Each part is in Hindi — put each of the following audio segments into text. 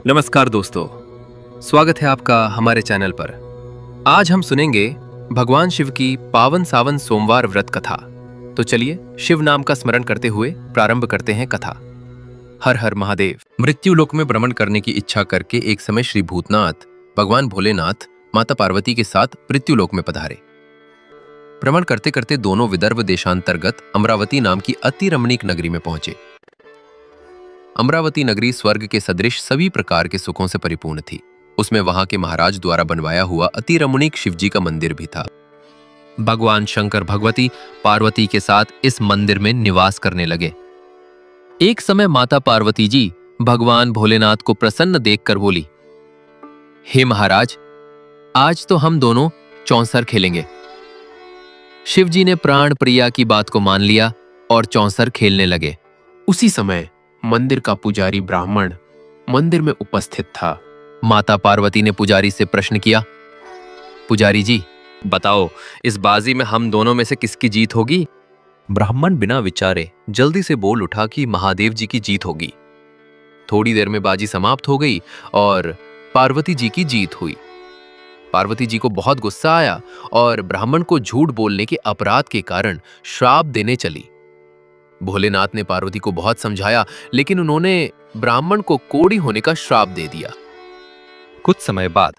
नमस्कार दोस्तों, स्वागत है आपका हमारे चैनल पर। आज हम सुनेंगे भगवान शिव की पावन सावन सोमवार व्रत कथा। तो चलिए शिव नाम का स्मरण करते हुए प्रारंभ करते हैं कथा। हर हर महादेव। मृत्यु लोक में भ्रमण करने की इच्छा करके एक समय श्री भूतनाथ भगवान भोलेनाथ माता पार्वती के साथ मृत्यु लोक में पधारे। भ्रमण करते करते दोनों विदर्भ देशांतर्गत अमरावती नाम की अति रमणीक नगरी में पहुंचे। अमरावती नगरी स्वर्ग के सदृश सभी प्रकार के सुखों से परिपूर्ण थी। उसमें वहां के महाराज द्वारा बनवाया हुआ अति रमणीक शिवजी का मंदिर भी था। भगवान शंकर भगवती पार्वती के साथ इस मंदिर में निवास करने लगे। एक समय माता पार्वती जी भगवान भोलेनाथ को प्रसन्न देखकर बोली, हे महाराज, आज तो हम दोनों चौसर खेलेंगे। शिवजी ने प्राण प्रिया की बात को मान लिया और चौसर खेलने लगे। उसी समय मंदिर का पुजारी ब्राह्मण मंदिर में उपस्थित था। माता पार्वती ने पुजारी से प्रश्न किया, पुजारी जी बताओ, इस बाजी में हम दोनों में से किसकी जीत होगी? ब्राह्मण बिना विचारे जल्दी से बोल उठा कि महादेव जी की जीत होगी। थोड़ी देर में बाजी समाप्त हो गई और पार्वती जी की जीत हुई। पार्वती जी को बहुत गुस्सा आया और ब्राह्मण को झूठ बोलने के अपराध के कारण श्राप देने चली। भोलेनाथ ने पार्वती को बहुत समझाया, लेकिन उन्होंने ब्राह्मण को कोढ़ी होने का श्राप दे दिया। कुछ समय बाद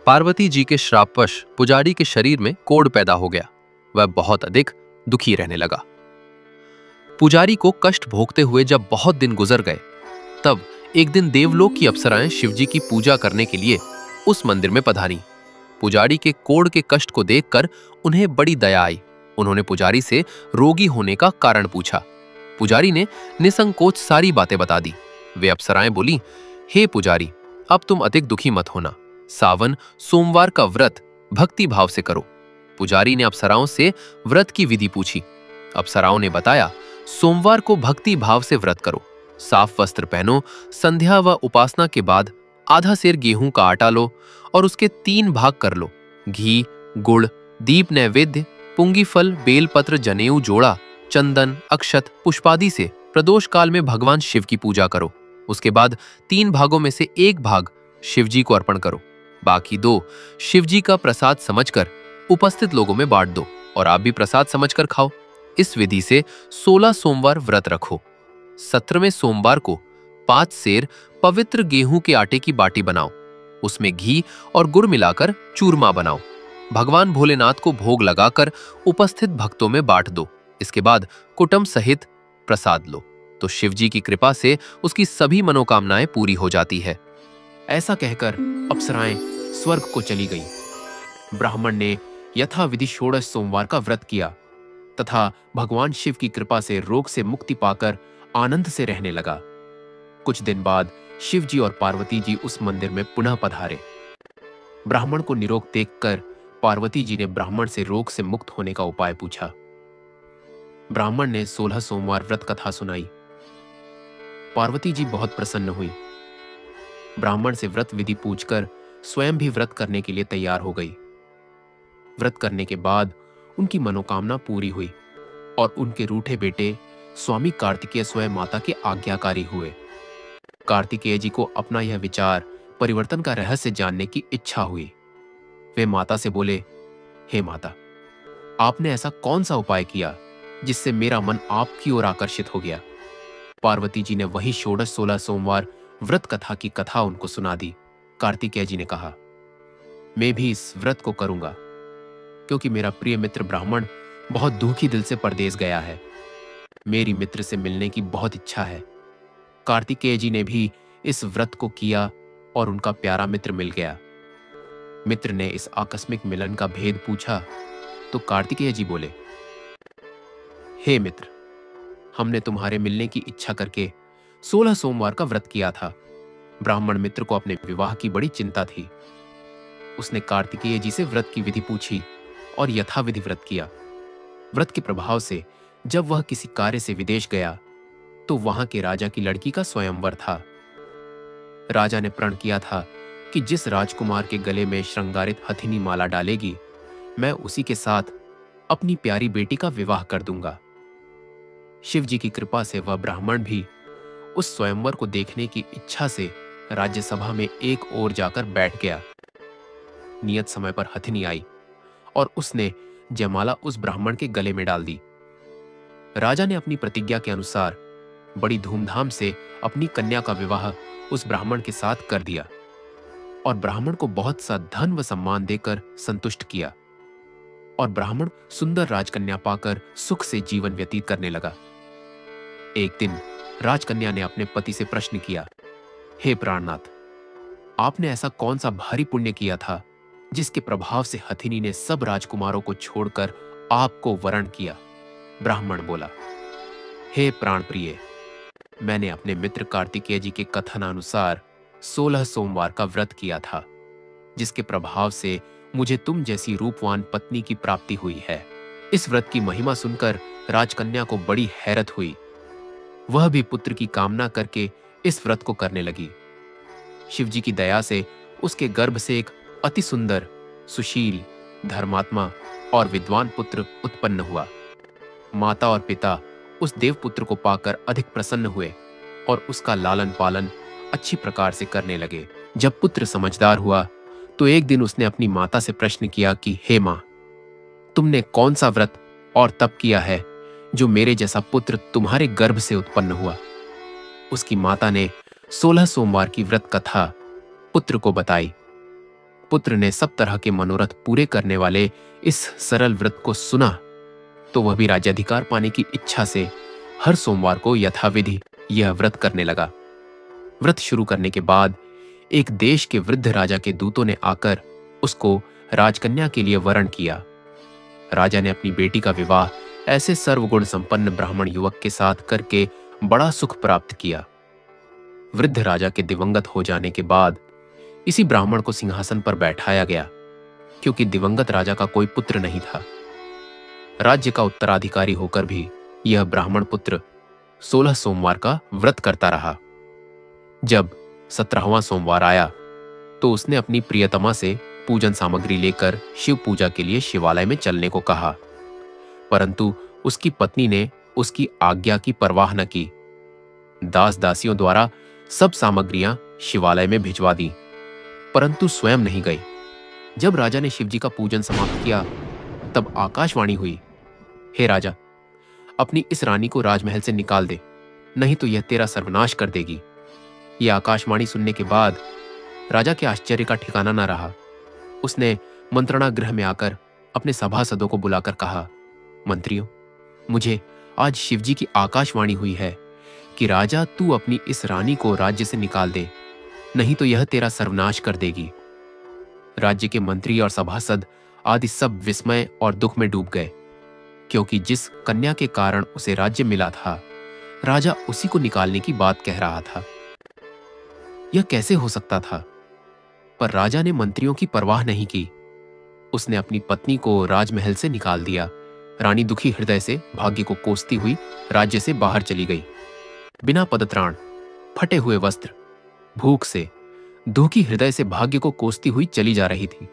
पार्वती जी के श्रापवश पुजारी के शरीर में कोढ़ पैदा हो गया। वह बहुत अधिक दुखी रहने लगा। पुजारी को कष्ट भोगते हुए जब बहुत दिन गुजर गए, तब एक दिन देवलोक की अप्सराएं शिवजी की पूजा करने के लिए उस मंदिर में पधारी। पुजारी के कोढ़ के कष्ट को देखकर उन्हें बड़ी दया आई। उन्होंने पुजारी से रोगी होने का कारण पूछा। पुजारी ने निसंकोच सारी बातें बता दी। वे अप्सराएं बोली, हे पुजारी, अब तुम अधिक दुखी मत होना। सावन सोमवार का व्रत भक्ति भाव से करो। पुजारी ने अप्सराओं से व्रत की विधि पूछी। अप्सराओं ने बताया, सोमवार को भक्ति भाव से व्रत करो। साफ वस्त्र पहनो। संध्या व उपासना के बाद आधा सेर गेहूं का आटा लो और उसके 3 भाग कर लो। घी, गुड़, दीप नैवेद्य, पुंगी फल, बेलपत्र, जनेऊ, जोड़ा, चंदन, अक्षत, पुष्पादि से प्रदोष काल में भगवान शिव की पूजा करो। उसके बाद 3 भागों में से 1 भाग शिवजी को अर्पण करो। बाकी 2 शिवजी का प्रसाद समझकर उपस्थित लोगों में बांट दो और आप भी प्रसाद समझकर खाओ। इस विधि से 16 सोमवार व्रत रखो। 17वें सोमवार को 5 सेर पवित्र गेहूं के आटे की बाटी बनाओ। उसमें घी और गुड़ मिलाकर चूरमा बनाओ। भगवान भोलेनाथ को भोग लगाकर उपस्थित भक्तों में बांट दो। इसके बाद कुटुंब सहित प्रसाद लो तो शिवजी की कृपा से उसकी सभी मनोकामनाएं पूरी हो जाती है। ऐसा कहकर अप्सराएं स्वर्ग को चली गईं। ब्राह्मण ने यथाविधि 16 सोमवार का व्रत किया तथा भगवान शिव की कृपा से रोग से मुक्ति पाकर आनंद से रहने लगा। कुछ दिन बाद शिवजी और पार्वती जी उस मंदिर में पुनः पधारे। ब्राह्मण को निरोग देखकर पार्वती जी ने ब्राह्मण से रोग से मुक्त होने का उपाय पूछा। ब्राह्मण ने 16 सोमवार व्रत कथा सुनाई। पार्वती जी बहुत प्रसन्न हुई। ब्राह्मण से व्रत विधि पूछकर स्वयं भी व्रत करने के लिए तैयार हो गई। व्रत करने के बाद उनकी मनोकामना पूरी हुई और उनके रूठे बेटे स्वामी कार्तिकेय स्वयं माता के आज्ञाकारी हुए। कार्तिकेय जी को अपना यह विचार परिवर्तन का रहस्य जानने की इच्छा हुई। वे माता से बोले, हे माता, आपने ऐसा कौन सा उपाय किया जिससे मेरा मन आपकी ओर आकर्षित हो गया? पार्वती जी ने वही 16 सोमवार व्रत कथा की कथा उनको सुना दी। कार्तिकेय जी ने कहा, मैं भी इस व्रत को करूंगा क्योंकि मेरा प्रिय मित्र ब्राह्मण बहुत दुखी दिल से परदेश गया है। मेरी मित्र से मिलने की बहुत इच्छा है। कार्तिकेय जी ने भी इस व्रत को किया और उनका प्यारा मित्र मिल गया। मित्र ने इस आकस्मिक मिलन का भेद पूछा तो कार्तिकेय जी बोले, हे मित्र, हमने तुम्हारे मिलने की इच्छा करके 16 सोमवार का व्रत किया था। ब्राह्मण मित्र को अपने विवाह की बड़ी चिंता थी। उसने कार्तिकेय जी से व्रत की विधि पूछी और यथाविधि व्रत किया। व्रत के प्रभाव से जब वह किसी कार्य से विदेश गया तो वहां के राजा की लड़की का स्वयंवर था। राजा ने प्रण किया था कि जिस राजकुमार के गले में श्रृंगारित हथिनी माला डालेगी, मैं उसी के साथ अपनी प्यारी बेटी का विवाह कर दूंगा। शिव जी की कृपा से वह ब्राह्मण भी उस स्वयंवर को देखने की इच्छा से राज्यसभा में एक ओर जाकर बैठ गया। नियत समय पर हथिनी आई और उसने जयमाला उस ब्राह्मण के गले में डाल दी। राजा ने अपनी प्रतिज्ञा के अनुसार बड़ी धूमधाम से अपनी कन्या का विवाह उस ब्राह्मण के साथ कर दिया और ब्राह्मण को बहुत सा धन व सम्मान देकर संतुष्ट किया और ब्राह्मण सुंदर राजकन्या पाकर सुख से जीवन व्यतीत करने लगा। एक दिन राजकन्या ने अपने पति से प्रश्न किया, हे प्राणनाथ, आपने ऐसा कौन सा भारी पुण्य किया था जिसके प्रभाव से हथिनी ने सब राजकुमारों को छोड़कर आपको वरण किया? ब्राह्मण बोला, हे प्राण प्रिय, मैंने अपने मित्र कार्तिकेय जी के कथनानुसार 16 सोमवार का व्रत किया था, जिसके प्रभाव से मुझे तुम जैसी रूपवान पत्नी की प्राप्ति हुई है। इस व्रत की महिमा सुनकर राजकन्या को बड़ी हैरत हुई। वह भी पुत्र की कामना करके इस व्रत को करने लगी। शिवजी की दया से उसके गर्भ से एक अति सुंदर, सुशील, धर्मात्मा और विद्वान पुत्र उत्पन्न हुआ। माता और पिता उस देवपुत्र को पाकर अधिक प्रसन्न हुए और उसका लालन पालन अच्छी प्रकार से करने लगे। जब पुत्र समझदार हुआ तो एक दिन उसने अपनी माता से प्रश्न किया कि हे मां, तुमने कौन सा व्रत और तप किया है जो मेरे जैसा पुत्र तुम्हारे गर्भ से उत्पन्न हुआ? उसकी माता ने 16 सोमवार की व्रत कथा पुत्र को बताई। पुत्र ने सब तरह के मनोरथ पूरे करने वाले इस सरल व्रत को सुना तो वह भी राज्याधिकार पाने की इच्छा से हर सोमवार को यथाविधि यह व्रत करने लगा। व्रत शुरू करने के बाद एक देश के वृद्ध राजा के दूतों ने आकर उसको राजकन्या के लिए वरण किया। राजा ने अपनी बेटी का विवाह ऐसे सर्वगुण संपन्न ब्राह्मण युवक के साथ करके बड़ा सुख प्राप्त किया। वृद्ध राजा के दिवंगत हो जाने के बाद इसी ब्राह्मण को सिंहासन पर बैठाया गया, क्योंकि दिवंगत राजा का कोई पुत्र नहीं था। राज्य का उत्तराधिकारी होकर भी यह ब्राह्मण पुत्र 16 सोमवार का व्रत करता रहा। जब 17वां सोमवार आया तो उसने अपनी प्रियतमा से पूजन सामग्री लेकर शिव पूजा के लिए शिवालय में चलने को कहा, परंतु उसकी पत्नी ने उसकी आज्ञा की परवाह न की। दास दासियों द्वारा सब सामग्रियां शिवालय में भिजवा दी, परंतु स्वयं नहीं गई। जब राजा ने शिवजी का पूजन समाप्त किया तब आकाशवाणी हुई, हे राजा, अपनी इस रानी को राजमहल से निकाल दे, नहीं तो यह तेरा सर्वनाश कर देगी। यह आकाशवाणी सुनने के बाद राजा के आश्चर्य का ठिकाना न रहा। उसने मंत्रणा गृह में आकर अपने सभासदों को बुलाकर कहा, मंत्रियों, मुझे आज शिवजी की आकाशवाणी हुई है कि राजा तू अपनी इस रानी को राज्य से निकाल दे, नहीं तो यह तेरा सर्वनाश कर देगी। राज्य के मंत्री और सभासद आदि सब विस्मय और दुख में डूब गए, क्योंकि जिस कन्या के कारण उसे राज्य मिला था, राजा उसी को निकालने की बात कह रहा था। यह कैसे हो सकता था? पर राजा ने मंत्रियों की परवाह नहीं की। उसने अपनी पत्नी को राजमहल से निकाल दिया। रानी दुखी हृदय से भाग्य को कोसती हुई राज्य से बाहर चली गई। बिना पदत्राण, फटे हुए वस्त्र, भूख से दुखी हृदय से भाग्य को कोसती हुई चली जा रही थी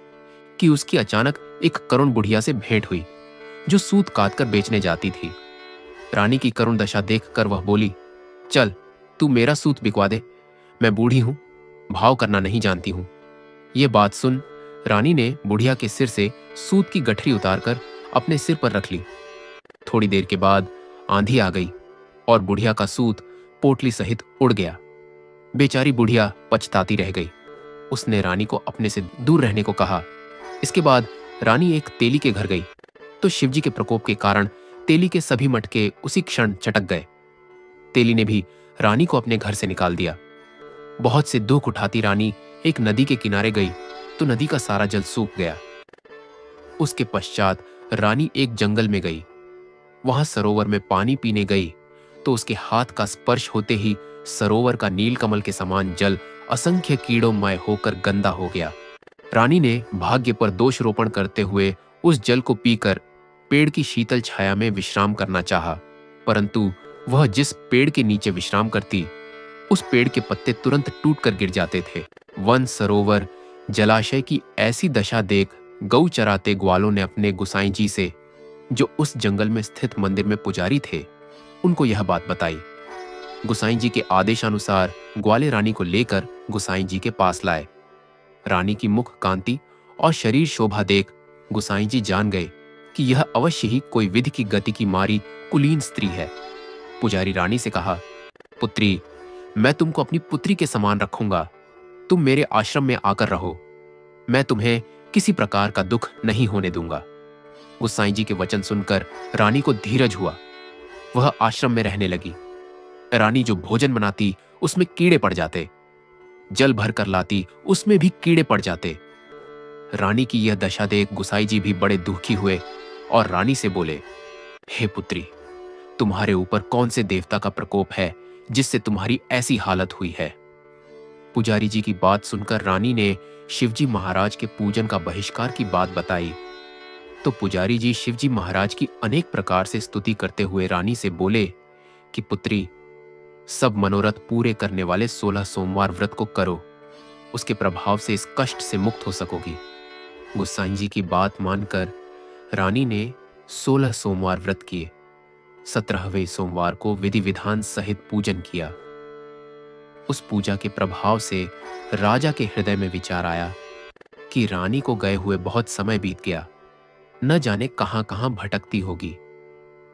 कि उसकी अचानक एक करुण बुढ़िया से भेंट हुई, जो सूत काटकर बेचने जाती थी। रानी की करुण दशा देखकर वह बोली, चल तू मेरा सूत बिकवा दे, मैं बूढ़ी हूं, भाव करना नहीं जानती हूं। यह बात सुन रानी ने बुढ़िया के सिर से सूत की गठरी उतारकर अपने सिर पर रख ली। थोड़ी देर के बाद आंधी आ गई और बुढ़िया का सूत पोटली सहित उड़ गया। बेचारी बुढ़िया पछताती रह गई। उसने रानी को अपने से दूर रहने को कहा। इसके बाद रानी एक तेली के घर गई तो शिवजी के प्रकोप के कारण तेली के सभी मटके उसी क्षण चटक गए। तेली ने भी रानी को अपने घर से निकाल दिया। बहुत से दुख उठाती रानी एक नदी के किनारे गई तो नदी का सारा जल सूख गया। उसके पश्चात रानी एक जंगल में गई। वहां सरोवर में पानी पीने गई तो उसके हाथ का स्पर्श होते ही सरोवर का नीलकमल के समान जल असंख्य कीड़ोंमय होकर गंदा हो गया। रानी ने भाग्य पर दोष रोपण करते हुए उस जल को पीकर पेड़ की शीतल छाया में विश्राम करना चाहा, परंतु वह जिस पेड़ के नीचे विश्राम करती, उस पेड़ के पत्ते तुरंत टूटकर गिर जाते थे। वन, सरोवर, जलाशय की ऐसी दशा देख गौ चराते ग्वालों ने अपने गुसाई जी से, जो उस जंगल में स्थित मंदिर में पुजारी थे, उनको यह बात बताई। गुसाई जी के आदेशानुसार ग्वाले रानी को लेकर गुसाई जी के पास लाए। रानी की मुख कांति और शरीर शोभा देख गुसाई जी जान गए कि यह अवश्य ही कोई विधि की गति की मारी कुलीन स्त्री है। पुजारी रानी से कहा, पुत्री, मैं तुमको अपनी पुत्री के समान रखूंगा। तुम मेरे आश्रम में आकर रहो। मैं तुम्हें किसी प्रकार का दुख नहीं होने दूंगा। गुसाई जी के वचन सुनकर रानी को धीरज हुआ। वह आश्रम में रहने लगी। रानी जो भोजन बनाती उसमें कीड़े पड़ जाते, जल भर कर लाती उसमें भी कीड़े पड़ जाते। रानी की यह दशा देख गुसाई जी भी बड़े दुखी हुए और रानी से बोले, हे पुत्री, तुम्हारे ऊपर कौन से देवता का प्रकोप है जिससे तुम्हारी ऐसी हालत हुई है? पुजारी जी की बात सुनकर रानी ने शिवजी महाराज के पूजन का बहिष्कार की बात बताई तो पुजारी जी शिवजी महाराज की अनेक प्रकार से स्तुति करते हुए रानी से बोले कि पुत्री, सब मनोरथ पूरे करने वाले 16 सोमवार व्रत को करो। उसके प्रभाव से इस कष्ट से मुक्त हो सकोगी। गुसाई जी की बात मानकर रानी ने 16 सोमवार व्रत किए। 17वें सोमवार को विधि विधान सहित पूजन किया। उस पूजा के प्रभाव से राजा के हृदय में विचार आया कि रानी को गए हुए बहुत समय बीत गया, न जाने कहां कहां भटकती होगी,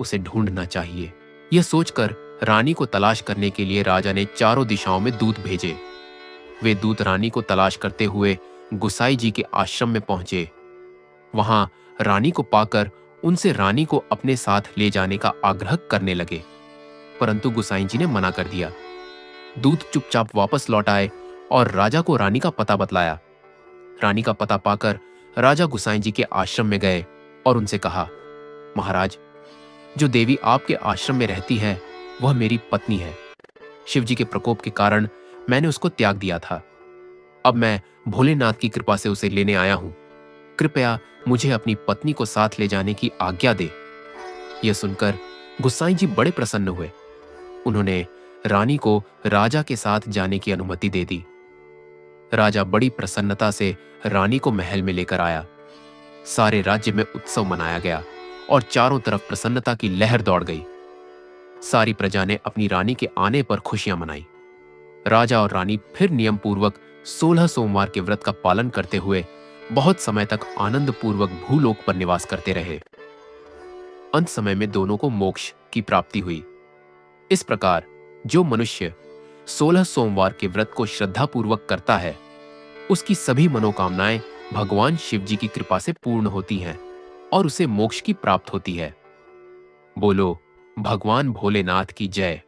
उसे ढूंढना चाहिए। यह सोचकर रानी को तलाश करने के लिए राजा ने चारों दिशाओं में दूत भेजे। वे दूत रानी को तलाश करते हुए गुसाई जी के आश्रम में पहुंचे। वहां रानी को पाकर उनसे रानी को अपने साथ ले जाने का आग्रह करने लगे, परंतु गुसाई जी ने मना कर दिया। दूत चुपचाप वापस लौट आए और राजा को रानी का पता बतलाया। रानी का पता पाकर राजा गुसाई जी के आश्रम में गए और उनसे कहा, महाराज, जो देवी आपके आश्रम में रहती है वह मेरी पत्नी है। शिवजी के प्रकोप के कारण मैंने उसको त्याग दिया था। अब मैं भोलेनाथ की कृपा से उसे लेने आया हूं। कृपया मुझे अपनी पत्नी को साथ ले जाने की आज्ञा दे। यह सुनकर गुसाई जी बड़े प्रसन्न हुए। उन्होंने रानी को राजा के साथ जाने की अनुमति दे दी। राजा बड़ी प्रसन्नता से रानी को महल में लेकर आया। सारे राज्य में उत्सव मनाया गया और चारों तरफ प्रसन्नता की लहर दौड़ गई। सारी प्रजा ने अपनी रानी के आने पर खुशियां मनाई। राजा और रानी फिर नियम पूर्वक 16 सोमवार के व्रत का पालन करते हुए बहुत समय तक आनंद पूर्वक भूलोक पर निवास करते रहे। अंत समय में दोनों को मोक्ष की प्राप्ति हुई। इस प्रकार जो मनुष्य 16 सोमवार के व्रत को श्रद्धा पूर्वक करता है, उसकी सभी मनोकामनाएं भगवान शिव जी की कृपा से पूर्ण होती हैं और उसे मोक्ष की प्राप्त होती है। बोलो भगवान भोलेनाथ की जय।